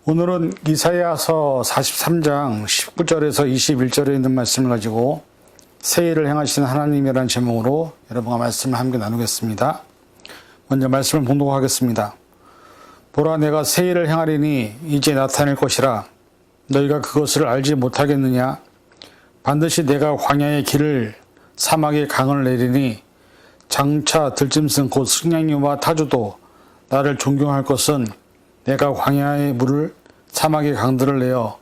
오늘은 이사야서 43장 19절에서 21절에 있는 말씀을 가지고 새 일을 행하시는 하나님이라는 제목으로 여러분과 말씀을 함께 나누겠습니다. 먼저 말씀을 봉독하겠습니다. 보라, 내가 새 일을 행하리니 이제 나타낼 것이라. 너희가 그것을 알지 못하겠느냐? 반드시 내가 광야의 길을 사막의 강을 내리니 장차 들짐승 곧 승냥이와 타주도 나를 존경할 것은 내가 광야의 물을 사막의 강들을 내어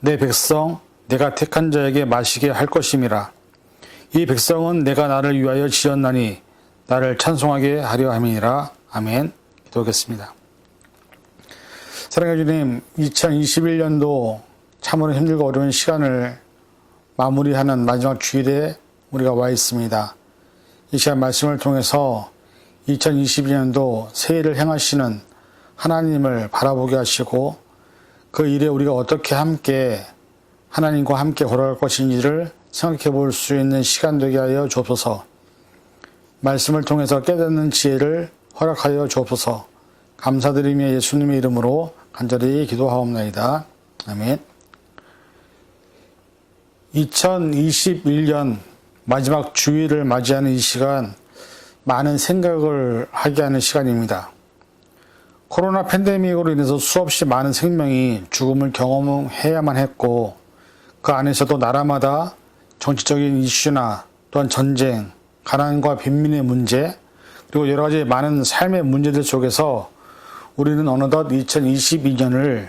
내 백성 내가 택한 자에게 마시게 할 것임이라. 이 백성은 내가 나를 위하여 지었나니 나를 찬송하게 하려 함이니라. 아멘. 기도하겠습니다. 사랑해 주님, 2021년도 참으로 힘들고 어려운 시간을 마무리하는 마지막 주일에 우리가 와 있습니다. 이 시간 말씀을 통해서 2022년도 새 일을 행하시는 하나님을 바라보게 하시고 그 일에 우리가 어떻게 함께 하나님과 함께 걸어갈 것인지를 생각해 볼 수 있는 시간 되게 하여 주옵소서. 말씀을 통해서 깨닫는 지혜를 허락하여 주옵소서. 감사드리며 예수님의 이름으로 간절히 기도하옵나이다. 아멘. 2021년 마지막 주일을 맞이하는 이 시간, 많은 생각을 하게 하는 시간입니다. 코로나 팬데믹으로 인해서 수없이 많은 생명이 죽음을 경험해야만 했고, 그 안에서도 나라마다 정치적인 이슈나 또한 전쟁, 가난과 빈민의 문제, 그리고 여러 가지 많은 삶의 문제들 속에서 우리는 어느덧 2022년을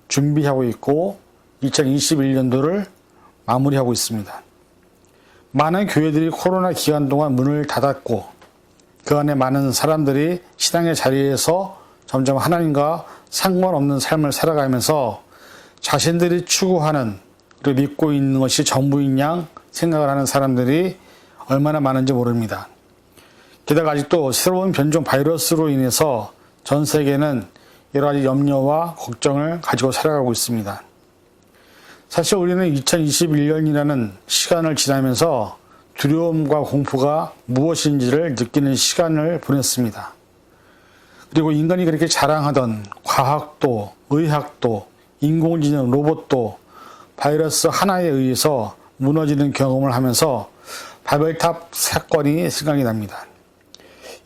준비하고 있고 2021년도를 마무리하고 있습니다. 많은 교회들이 코로나 기간 동안 문을 닫았고 그 안에 많은 사람들이 신앙의 자리에서 점점 하나님과 상관없는 삶을 살아가면서 자신들이 추구하는 그리고 믿고 있는 것이 전부인 양 생각을 하는 사람들이 얼마나 많은지 모릅니다. 게다가 아직도 새로운 변종 바이러스로 인해서 전 세계는 여러 가지 염려와 걱정을 가지고 살아가고 있습니다. 사실 우리는 2021년이라는 시간을 지나면서 두려움과 공포가 무엇인지를 느끼는 시간을 보냈습니다. 그리고 인간이 그렇게 자랑하던 과학도, 의학도, 인공지능, 로봇도 바이러스 하나에 의해서 무너지는 경험을 하면서 바벨탑 사건이 생각이 납니다.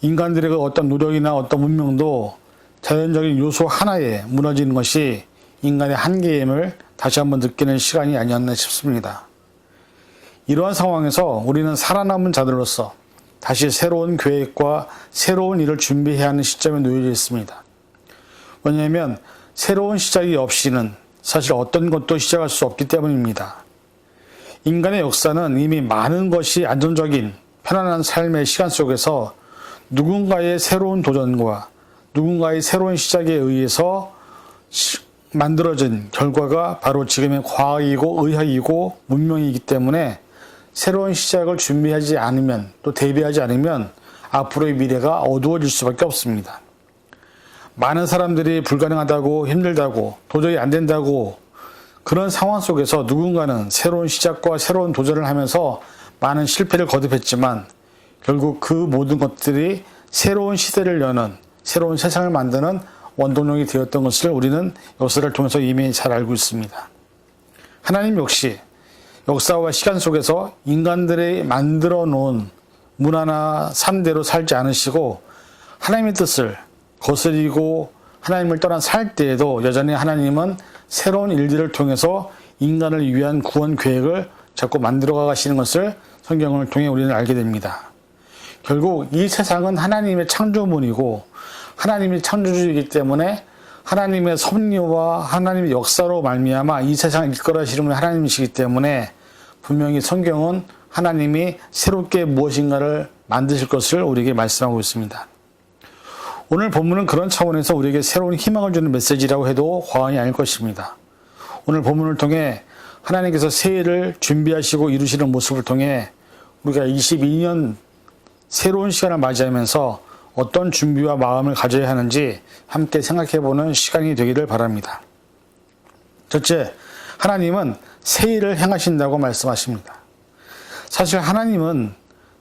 인간들의 그 어떤 노력이나 어떤 문명도 자연적인 요소 하나에 무너지는 것이 인간의 한계임을 다시 한번 느끼는 시간이 아니었나 싶습니다. 이러한 상황에서 우리는 살아남은 자들로서 다시 새로운 계획과 새로운 일을 준비해야 하는 시점에 놓여져 있습니다. 왜냐하면 새로운 시작이 없이는 사실 어떤 것도 시작할 수 없기 때문입니다. 인간의 역사는 이미 많은 것이 안정적인 편안한 삶의 시간 속에서 누군가의 새로운 도전과 누군가의 새로운 시작에 의해서 만들어진 결과가 바로 지금의 과학이고 의학이고 문명이기 때문에 새로운 시작을 준비하지 않으면 또 대비하지 않으면 앞으로의 미래가 어두워질 수밖에 없습니다. 많은 사람들이 불가능하다고 힘들다고 도저히 안 된다고 그런 상황 속에서 누군가는 새로운 시작과 새로운 도전을 하면서 많은 실패를 거듭했지만 결국 그 모든 것들이 새로운 시대를 여는 새로운 세상을 만드는 원동력이 되었던 것을 우리는 역사를 통해서 이미 잘 알고 있습니다. 하나님 역시 역사와 시간 속에서 인간들이 만들어 놓은 문화나 삶대로 살지 않으시고 하나님의 뜻을 거스리고 하나님을 떠난 살 때에도 여전히 하나님은 새로운 일들을 통해서 인간을 위한 구원 계획을 자꾸 만들어 가시는 것을 성경을 통해 우리는 알게 됩니다. 결국 이 세상은 하나님의 창조문이고 하나님이 창조주이기 때문에 하나님의 섭리와 하나님의 역사로 말미암아 이 세상을 이끌어가시는 하나님이시기 때문에 분명히 성경은 하나님이 새롭게 무엇인가를 만드실 것을 우리에게 말씀하고 있습니다. 오늘 본문은 그런 차원에서 우리에게 새로운 희망을 주는 메시지라고 해도 과언이 아닐 것입니다. 오늘 본문을 통해 하나님께서 새 일을 준비하시고 이루시는 모습을 통해 우리가 22년 새로운 시간을 맞이하면서 어떤 준비와 마음을 가져야 하는지 함께 생각해보는 시간이 되기를 바랍니다. 첫째, 하나님은 새 일을 행하신다고 말씀하십니다. 사실 하나님은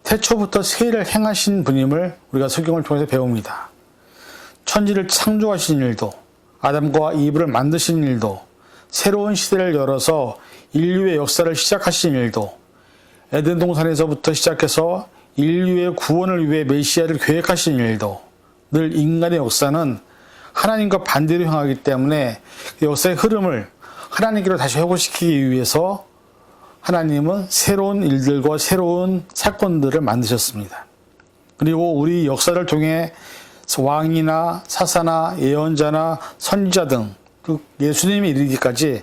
태초부터 새 일을 행하신 분임을 우리가 성경을 통해서 배웁니다. 천지를 창조하신 일도 아담과 이브를 만드신 일도, 새로운 시대를 열어서 인류의 역사를 시작하신 일도, 에덴 동산에서부터 시작해서 인류의 구원을 위해 메시아를 계획하신 일도, 늘 인간의 역사는 하나님과 반대로 향하기 때문에 역사의 흐름을 하나님께로 다시 회복시키기 위해서 하나님은 새로운 일들과 새로운 사건들을 만드셨습니다. 그리고 우리 역사를 통해 왕이나 사사나 예언자나 선지자 등 예수님이 이르기까지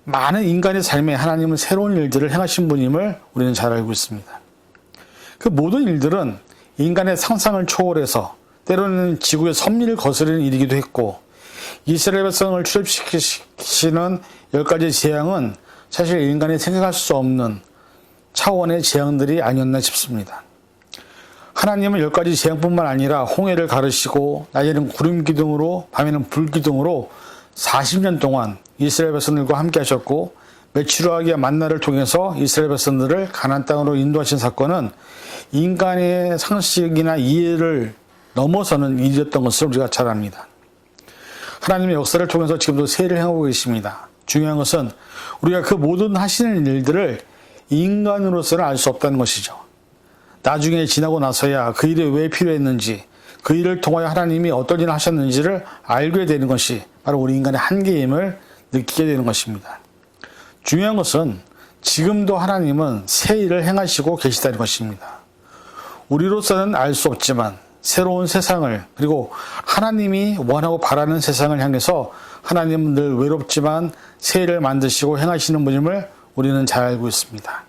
많은 인간의 삶에 하나님은 새로운 일들을 행하신 분임을 우리는 잘 알고 있습니다. 그 모든 일들은 인간의 상상을 초월해서 때로는 지구의 섭리를 거스르는 일이기도 했고, 이스라엘 백성을 출애굽시키시는 10가지 재앙은 사실 인간이 생각할 수 없는 차원의 재앙들이 아니었나 싶습니다. 하나님은 10가지 재앙뿐만 아니라 홍해를 가르시고 낮에는 구름 기둥으로 밤에는 불 기둥으로 40년 동안 이스라엘 백성들과 함께 하셨고, 메추라기와 만나를 통해서 이스라엘 백성들을 가나안 땅으로 인도하신 사건은 인간의 상식이나 이해를 넘어서는 일이었던 것을 우리가 잘 압니다. 하나님의 역사를 통해서 지금도 세일을 행하고 계십니다. 중요한 것은 우리가 그 모든 하시는 일들을 인간으로서는 알 수 없다는 것이죠. 나중에 지나고 나서야 그 일이 왜 필요했는지, 그 일을 통하여 하나님이 어떤 일을 하셨는지를 알게 되는 것이 바로 우리 인간의 한계임을 느끼게 되는 것입니다. 중요한 것은 지금도 하나님은 새 일을 행하시고 계시다는 것입니다. 우리로서는 알 수 없지만 새로운 세상을, 그리고 하나님이 원하고 바라는 세상을 향해서 하나님은 늘 외롭지만 새 일을 만드시고 행하시는 분임을 우리는 잘 알고 있습니다.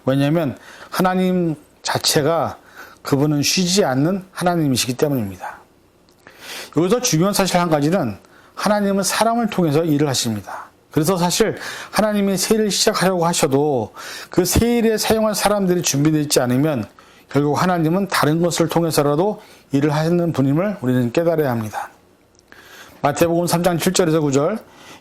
왜냐하면 하나님 자체가 그분은 쉬지 않는 하나님이시기 때문입니다. 여기서 중요한 사실 한 가지는 하나님은 사람을 통해서 일을 하십니다. 그래서 사실 하나님이 새 일을 시작하려고 하셔도 그 새 일에 사용할 사람들이 준비되어 있지 않으면 결국 하나님은 다른 것을 통해서라도 일을 하시는 분임을 우리는 깨달아야 합니다. 마태복음 3장 7절에서 9절,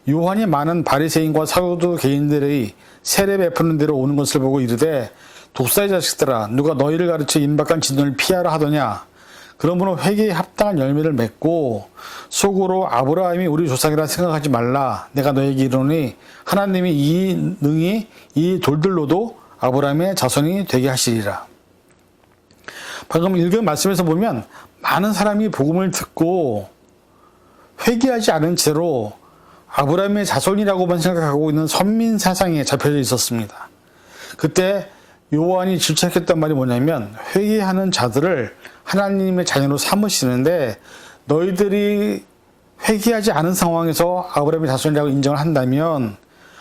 요한이 많은 바리새인과 사도 개인들의 세례 베푸는 데로 오는 것을 보고 이르되, 독사의 자식들아, 누가 너희를 가르쳐 임박한 진노를 피하라 하더냐? 그러므로 회개에 합당한 열매를 맺고 속으로 아브라함이 우리 조상이라 생각하지 말라. 내가 너에게 이르노니 하나님이 이 능히 이 돌들로도 아브라함의 자손이 되게 하시리라. 방금 읽은 말씀에서 보면 많은 사람이 복음을 듣고 회개하지 않은 채로 아브라함의 자손이라고만 생각하고 있는 선민 사상에 잡혀져 있었습니다. 그때 요한이 질책했던 말이 뭐냐면, 회개하는 자들을 하나님의 자녀로 삼으시는데 너희들이 회개하지 않은 상황에서 아브라함의 자손이라고 인정을 한다면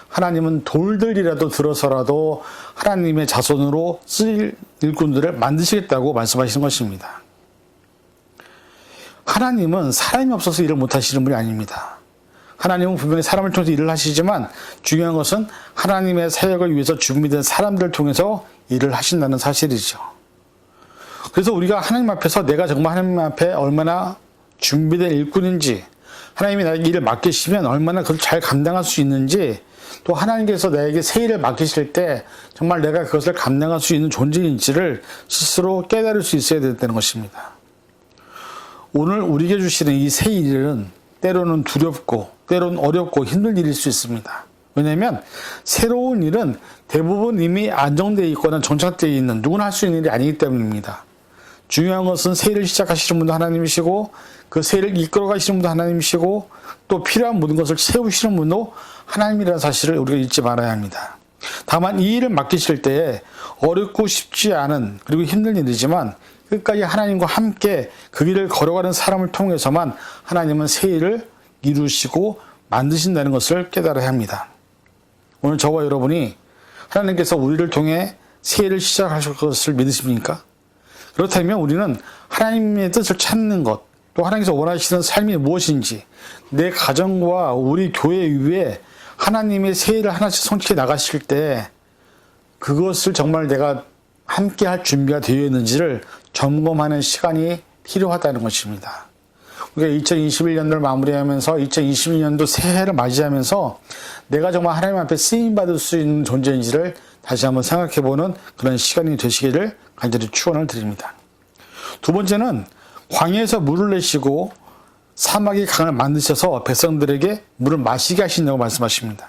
하나님은 돌들이라도 들어서라도 하나님의 자손으로 쓰일 일꾼들을 만드시겠다고 말씀하시는 것입니다. 하나님은 사람이 없어서 일을 못하시는 분이 아닙니다. 하나님은 분명히 사람을 통해서 일을 하시지만 중요한 것은 하나님의 사역을 위해서 준비된 사람들을 통해서 일을 하신다는 사실이죠. 그래서 우리가 하나님 앞에서 내가 정말 하나님 앞에 얼마나 준비된 일꾼인지, 하나님이 나에게 일을 맡기시면 얼마나 그걸 잘 감당할 수 있는지, 또 하나님께서 나에게 새 일을 맡기실 때 정말 내가 그것을 감당할 수 있는 존재인지를 스스로 깨달을 수 있어야 된다는 것입니다. 오늘 우리에게 주시는 이 새 일은 때로는 두렵고 때로는 어렵고 힘든 일일 수 있습니다. 왜냐하면 새로운 일은 대부분 이미 안정되어 있거나 정착되어 있는 누구나 할 수 있는 일이 아니기 때문입니다. 중요한 것은 새 일을 시작하시는 분도 하나님이시고 그 새 일을 이끌어 가시는 분도 하나님이시고 또 필요한 모든 것을 세우시는 분도 하나님이라는 사실을 우리가 잊지 말아야 합니다. 다만 이 일을 맡기실 때에 어렵고 쉽지 않은 그리고 힘든 일이지만 끝까지 하나님과 함께 그 길을 걸어가는 사람을 통해서만 하나님은 새 일을 이루시고 만드신다는 것을 깨달아야 합니다. 오늘 저와 여러분이 하나님께서 우리를 통해 새 일을 시작하실 것을 믿으십니까? 그렇다면 우리는 하나님의 뜻을 찾는 것, 또 하나님께서 원하시는 삶이 무엇인지, 내 가정과 우리 교회 위에 하나님의 새 일을 하나씩 성취해 나가실 때 그것을 정말 내가 함께 할 준비가 되어 있는지를 점검하는 시간이 필요하다는 것입니다. 우리가 2021년도를 마무리하면서 2022년도 새해를 맞이하면서 내가 정말 하나님 앞에 쓰임받을 수 있는 존재인지를 다시 한번 생각해보는 그런 시간이 되시기를 간절히 축원을 드립니다. 두 번째는 광야에서 물을 내시고 사막의 강을 만드셔서 백성들에게 물을 마시게 하신다고 말씀하십니다.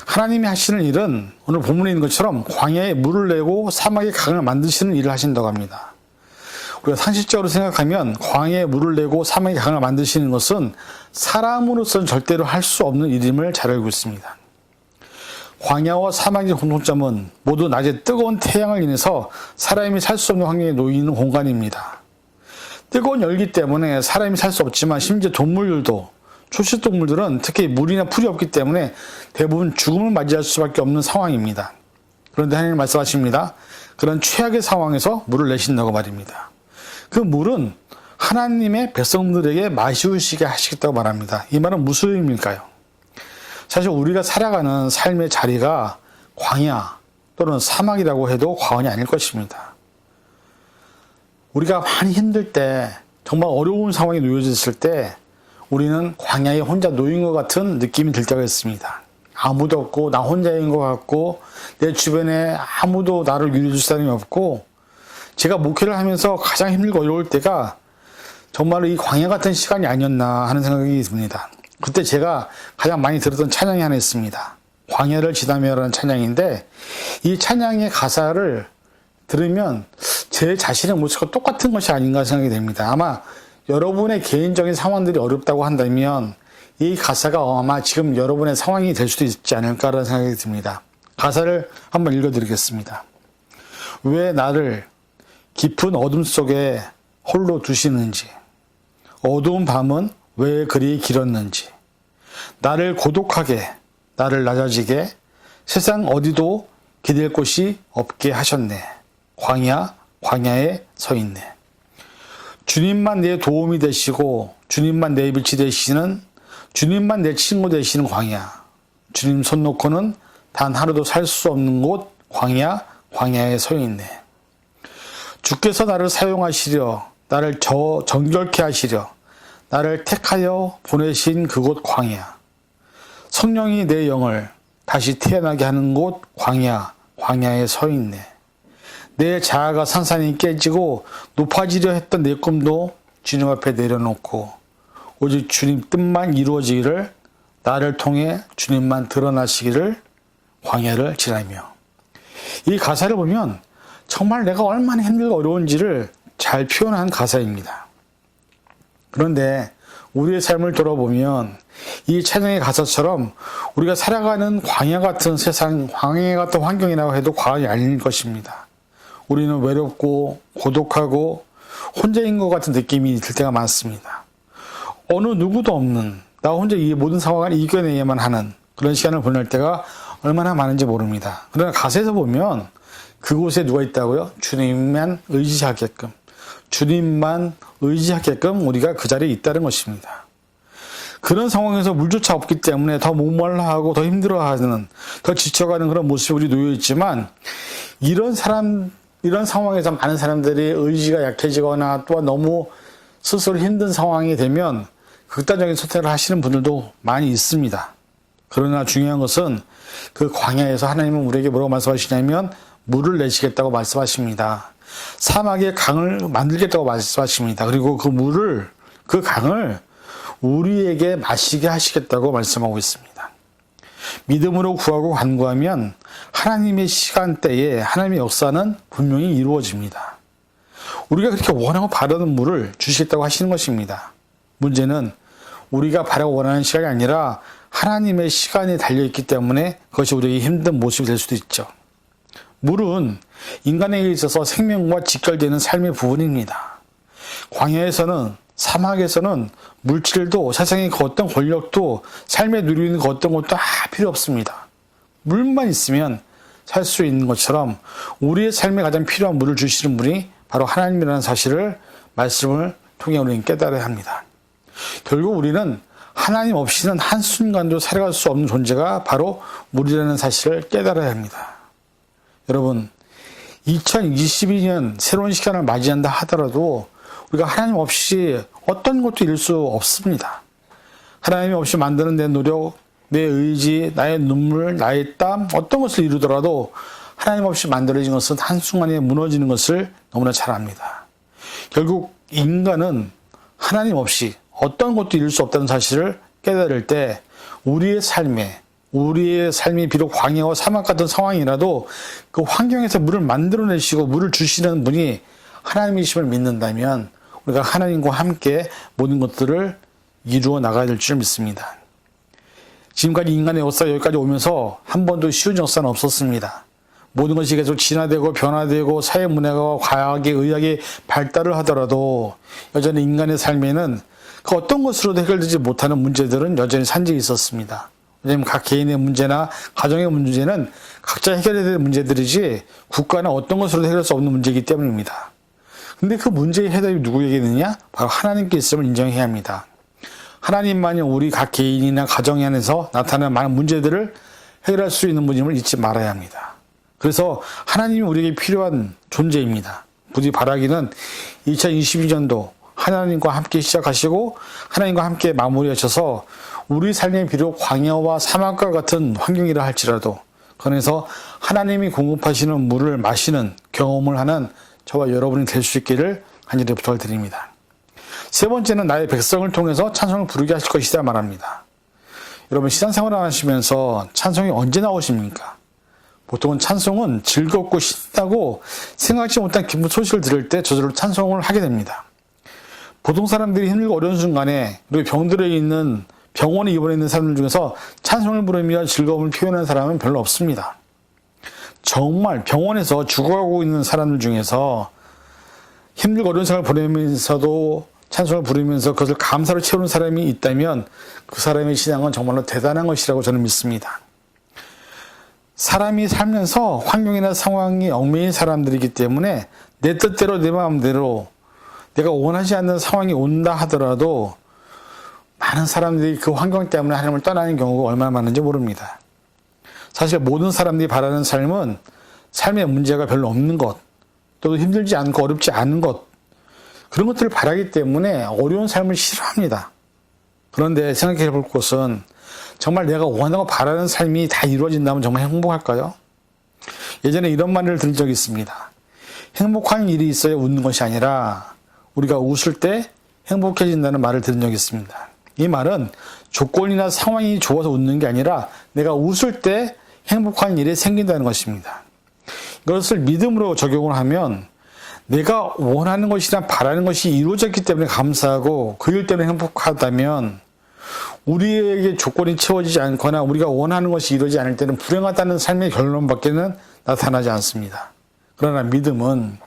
하나님이 하시는 일은 오늘 본문에 있는 것처럼 광야에 물을 내고 사막의 강을 만드시는 일을 하신다고 합니다. 우리가 상식적으로 생각하면 광야에 물을 내고 사막의 강을 만드시는 것은 사람으로서는 절대로 할 수 없는 일임을 잘 알고 있습니다. 광야와 사막의 공통점은 모두 낮에 뜨거운 태양을 인해서 사람이 살 수 없는 환경에 놓이는 공간입니다. 뜨거운 열기 때문에 사람이 살 수 없지만 심지어 동물들도, 초식동물들은 특히 물이나 풀이 없기 때문에 대부분 죽음을 맞이할 수밖에 없는 상황입니다. 그런데 하나님 말씀하십니다. 그런 최악의 상황에서 물을 내신다고 말입니다. 그 물은 하나님의 백성들에게 마시우시게 하시겠다고 말합니다. 이 말은 무슨 의미일까요? 사실 우리가 살아가는 삶의 자리가 광야 또는 사막이라고 해도 과언이 아닐 것입니다. 우리가 많이 힘들 때, 정말 어려운 상황에 놓여졌을 때 우리는 광야에 혼자 놓인 것 같은 느낌이 들 때가 있습니다. 아무도 없고 나 혼자인 것 같고 내 주변에 아무도 나를 위로해 줄 사람이 없고, 제가 목회를 하면서 가장 힘들고 어려울 때가 정말로 이 광야 같은 시간이 아니었나 하는 생각이 듭니다. 그때 제가 가장 많이 들었던 찬양이 하나 있습니다. 광야를 지나며라는 찬양인데, 이 찬양의 가사를 들으면 제 자신의 모습과 똑같은 것이 아닌가 생각이 됩니다. 아마 여러분의 개인적인 상황들이 어렵다고 한다면 이 가사가 아마 지금 여러분의 상황이 될 수도 있지 않을까라는 생각이 듭니다. 가사를 한번 읽어드리겠습니다. 왜 나를 깊은 어둠 속에 홀로 두시는지, 어두운 밤은 왜 그리 길었는지, 나를 고독하게, 나를 낮아지게 세상 어디도 기댈 곳이 없게 하셨네. 광야에 서 있네. 주님만 내 도움이 되시고 주님만 내 빛이 되시는, 주님만 내 친구 되시는 광야. 주님 손 놓고는 단 하루도 살 수 없는 곳 광야에 서 있네. 주께서 나를 사용하시려, 나를 정결케 하시려 나를 택하여 보내신 그곳 광야. 성령이 내 영을 다시 태어나게 하는 곳 광야에 서 있네. 내 자아가 산산이 깨지고 높아지려 했던 내 꿈도 주님 앞에 내려놓고 오직 주님 뜻만 이루어지기를, 나를 통해 주님만 드러나시기를 광야를 지나며. 이 가사를 보면 정말 내가 얼마나 힘들고 어려운지를 잘 표현한 가사입니다. 그런데 우리의 삶을 돌아보면 이 찬양의 가사처럼 우리가 살아가는 광야 같은 세상, 광야 같은 환경이라고 해도 과언이 아닐 것입니다. 우리는 외롭고 고독하고 혼자인 것 같은 느낌이 들 때가 많습니다. 어느 누구도 없는, 나 혼자 이 모든 상황을 이겨내야만 하는 그런 시간을 보낼 때가 얼마나 많은지 모릅니다. 그러나 가사에서 보면 그곳에 누가 있다고요? 주님만 의지하게끔, 주님만 의지하게끔 우리가 그 자리에 있다는 것입니다. 그런 상황에서 물조차 없기 때문에 더 목말라하고 더 힘들어하는, 더 지쳐가는 그런 모습이 우리 놓여있지만, 이런 상황에서 많은 사람들이 의지가 약해지거나 또한 너무 스스로 힘든 상황이 되면 극단적인 선택을 하시는 분들도 많이 있습니다. 그러나 중요한 것은 그 광야에서 하나님은 우리에게 뭐라고 말씀하시냐면 물을 내시겠다고 말씀하십니다. 사막에 강을 만들겠다고 말씀하십니다. 그리고 그 물을, 그 강을 우리에게 마시게 하시겠다고 말씀하고 있습니다. 믿음으로 구하고 간구하면 하나님의 시간대에 하나님의 역사는 분명히 이루어집니다. 우리가 그렇게 원하고 바라는 물을 주시겠다고 하시는 것입니다. 문제는 우리가 바라고 원하는 시간이 아니라 하나님의 시간이 달려있기 때문에 그것이 우리에게 힘든 모습이 될 수도 있죠. 물은 인간에게 있어서 생명과 직결되는 삶의 부분입니다. 광야에서는, 사막에서는 물질도, 세상의 그 어떤 권력도, 삶에 누리는 그 어떤 것도 다 필요 없습니다. 물만 있으면 살 수 있는 것처럼 우리의 삶에 가장 필요한 물을 주시는 분이 바로 하나님이라는 사실을 말씀을 통해 우리는 깨달아야 합니다. 결국 우리는 하나님 없이는 한순간도 살아갈 수 없는 존재가 바로 물이라는 사실을 깨달아야 합니다. 여러분, 2022년 새로운 시간을 맞이한다 하더라도 우리가 하나님 없이 어떤 것도 이룰 수 없습니다. 하나님 없이 만드는 내 노력, 내 의지, 나의 눈물, 나의 땀, 어떤 것을 이루더라도 하나님 없이 만들어진 것은 한순간에 무너지는 것을 너무나 잘 압니다. 결국 인간은 하나님 없이 어떤 것도 이룰 수 없다는 사실을 깨달을 때 우리의 삶이 비록 광야와 사막 같은 상황이라도 그 환경에서 물을 만들어내시고 물을 주시는 분이 하나님이심을 믿는다면 우리가 하나님과 함께 모든 것들을 이루어 나가야 될 줄 믿습니다. 지금까지 인간의 역사가 여기까지 오면서 한 번도 쉬운 역사는 없었습니다. 모든 것이 계속 진화되고 변화되고 사회 문화가 과학에 의학에 발달을 하더라도 여전히 인간의 삶에는 그 어떤 것으로도 해결되지 못하는 문제들은 여전히 산적이 있었습니다. 왜냐하면 각 개인의 문제나 가정의 문제는 각자 해결해야 될 문제들이지 국가나 어떤 것으로도 해결할 수 없는 문제이기 때문입니다. 근데 그 문제의 해답이 누구에게 있느냐? 바로 하나님께 있음을 인정해야 합니다. 하나님만이 우리 각 개인이나 가정 안에서 나타나는 많은 문제들을 해결할 수 있는 분임을 잊지 말아야 합니다. 그래서 하나님이 우리에게 필요한 존재입니다. 부디 바라기는 2022년도 하나님과 함께 시작하시고 하나님과 함께 마무리하셔서 우리 삶에 비록 광야와 사막과 같은 환경이라 할지라도 그래서 하나님이 공급하시는 물을 마시는 경험을 하는 저와 여러분이 될 수 있기를 간절히 부탁을 드립니다. 세 번째는 나의 백성을 통해서 찬송을 부르게 하실 것이다 말합니다. 여러분 신앙생활을 하시면서 찬송이 언제 나오십니까? 보통은 찬송은 즐겁고 신나고 생각지 못한 기쁜 소식을 들을 때 저절로 찬송을 하게 됩니다. 보통 사람들이 힘들고 어려운 순간에 그리고 병원에 입원해 있는 사람들 중에서 찬송을 부르며 즐거움을 표현하는 사람은 별로 없습니다. 정말 병원에서 죽어가고 있는 사람들 중에서 힘들고 어려운 생활을 보내면서도 찬송을 부르면서 그것을 감사로 채우는 사람이 있다면 그 사람의 신앙은 정말로 대단한 것이라고 저는 믿습니다. 사람이 살면서 환경이나 상황이 얽매인 사람들이기 때문에 내 뜻대로 내 마음대로 내가 원하지 않는 상황이 온다 하더라도 많은 사람들이 그 환경 때문에 하나님을 떠나는 경우가 얼마나 많은지 모릅니다. 사실 모든 사람들이 바라는 삶은 삶의 문제가 별로 없는 것, 또 힘들지 않고 어렵지 않은 것, 그런 것들을 바라기 때문에 어려운 삶을 싫어합니다. 그런데 생각해 볼 것은 정말 내가 원하고 바라는 삶이 다 이루어진다면 정말 행복할까요? 예전에 이런 말을 들은 적이 있습니다. 행복한 일이 있어야 웃는 것이 아니라 우리가 웃을 때 행복해진다는 말을 들은 적이 있습니다. 이 말은 조건이나 상황이 좋아서 웃는 게 아니라 내가 웃을 때 행복한 일이 생긴다는 것입니다. 이것을 믿음으로 적용을 하면 내가 원하는 것이나 바라는 것이 이루어졌기 때문에 감사하고 그 일 때문에 행복하다면 우리에게 조건이 채워지지 않거나 우리가 원하는 것이 이루어지지 않을 때는 불행하다는 삶의 결론밖에는 나타나지 않습니다. 그러나 믿음은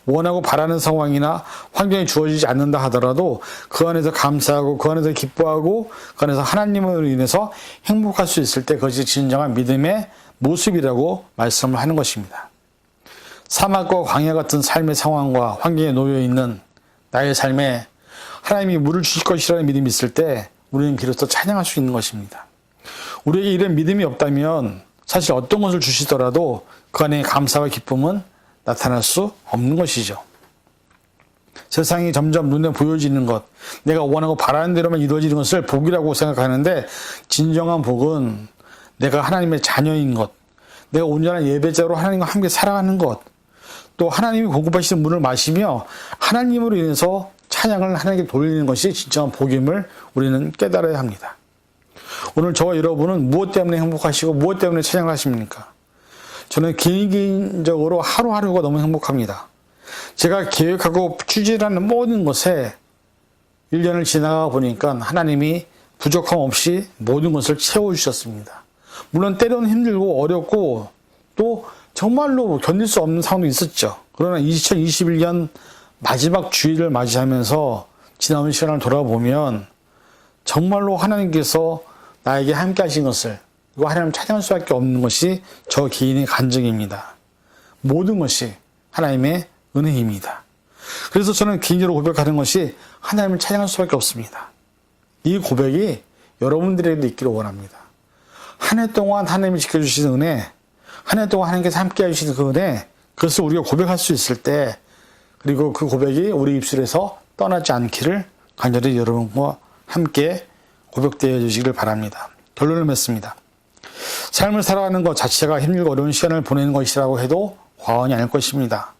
원하고 바라는 상황이나 환경이 주어지지 않는다 하더라도 그 안에서 감사하고 그 안에서 기뻐하고 그 안에서 하나님으로 인해서 행복할 수 있을 때 그것이 진정한 믿음의 모습이라고 말씀을 하는 것입니다. 사막과 광야 같은 삶의 상황과 환경에 놓여 있는 나의 삶에 하나님이 물을 주실 것이라는 믿음이 있을 때 우리는 비로소 찬양할 수 있는 것입니다. 우리에게 이런 믿음이 없다면 사실 어떤 것을 주시더라도 그 안에 감사와 기쁨은 나타날 수 없는 것이죠. 세상이 점점 눈에 보여지는 것, 내가 원하고 바라는 대로만 이루어지는 것을 복이라고 생각하는데 진정한 복은 내가 하나님의 자녀인 것, 내가 온전한 예배자로 하나님과 함께 살아가는 것, 또 하나님이 공급하시는 물을 마시며 하나님으로 인해서 찬양을 하나님께 돌리는 것이 진정한 복임을 우리는 깨달아야 합니다. 오늘 저와 여러분은 무엇 때문에 행복하시고 무엇 때문에 찬양을 하십니까? 저는 개인적으로 하루하루가 너무 행복합니다. 제가 계획하고 추진하는 모든 것에 1년을 지나가 보니까 하나님이 부족함 없이 모든 것을 채워주셨습니다. 물론 때로는 힘들고 어렵고 또 정말로 견딜 수 없는 상황도 있었죠. 그러나 2021년 마지막 주일을 맞이하면서 지나온 시간을 돌아보면 정말로 하나님께서 나에게 함께 하신 것을 그리고 하나님을 찬양할 수밖에 없는 것이 저 개인의 간증입니다. 모든 것이 하나님의 은혜입니다. 그래서 저는 개인적으로 고백하는 것이 하나님을 찬양할 수밖에 없습니다. 이 고백이 여러분들에게도 있기를 원합니다. 한 해 동안 하나님이 지켜주신 은혜, 한 해 동안 하나님께서 함께 해주신 그 은혜, 그것을 우리가 고백할 수 있을 때 그리고 그 고백이 우리 입술에서 떠나지 않기를 간절히 여러분과 함께 고백되어 주시기를 바랍니다. 결론을 맺습니다. 삶을 살아가는 것 자체가 힘들고 어려운 시간을 보내는 것이라고 해도 과언이 아닐 것입니다.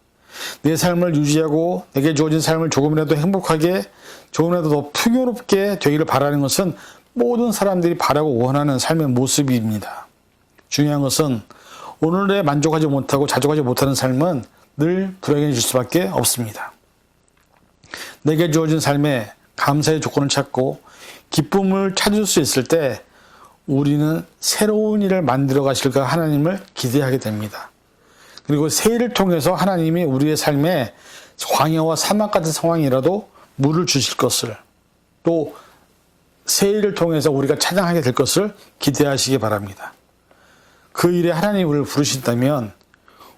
내 삶을 유지하고 내게 주어진 삶을 조금이라도 행복하게, 조금이라도 더 풍요롭게 되기를 바라는 것은 모든 사람들이 바라고 원하는 삶의 모습입니다. 중요한 것은 오늘에 만족하지 못하고 자족하지 못하는 삶은 늘 불행해질 수밖에 없습니다. 내게 주어진 삶에 감사의 조건을 찾고 기쁨을 찾을 수 있을 때 우리는 새로운 일을 만들어 가실까 하나님을 기대하게 됩니다. 그리고 새 일을 통해서 하나님이 우리의 삶에 광야와 사막 같은 상황이라도 물을 주실 것을, 또 새 일을 통해서 우리가 찬양하게 될 것을 기대하시기 바랍니다. 그 일에 하나님이 우리를 부르신다면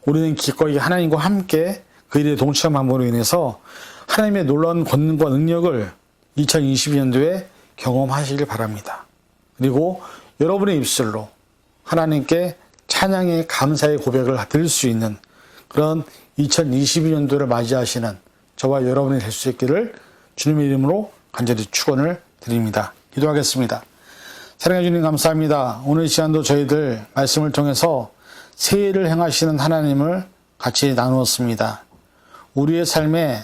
우리는 기꺼이 하나님과 함께 그 일에 동참함으로 인해서 하나님의 놀라운 권능과 능력을 2022년도에 경험하시길 바랍니다. 그리고 여러분의 입술로 하나님께 찬양의 감사의 고백을 드릴 수 있는 그런 2022년도를 맞이하시는 저와 여러분이 될 수 있기를 주님의 이름으로 간절히 축원을 드립니다. 기도하겠습니다. 사랑해 주님 감사합니다. 오늘 이 시간도 저희들 말씀을 통해서 새 일을 행하시는 하나님을 같이 나누었습니다. 우리의 삶에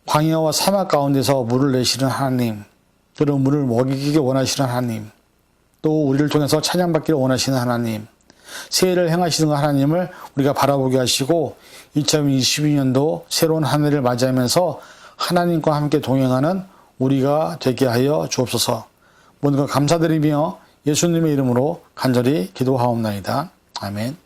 광야와 사막 가운데서 물을 내시는 하나님, 그런 물을 먹이기 원하시는 하나님, 또 우리를 통해서 찬양받기를 원하시는 하나님, 새 일을 행하시는 하나님을 우리가 바라보게 하시고 2022년도 새로운 한 해를 맞이하면서 하나님과 함께 동행하는 우리가 되게 하여 주옵소서. 모든 것 감사드리며 예수님의 이름으로 간절히 기도하옵나이다. 아멘.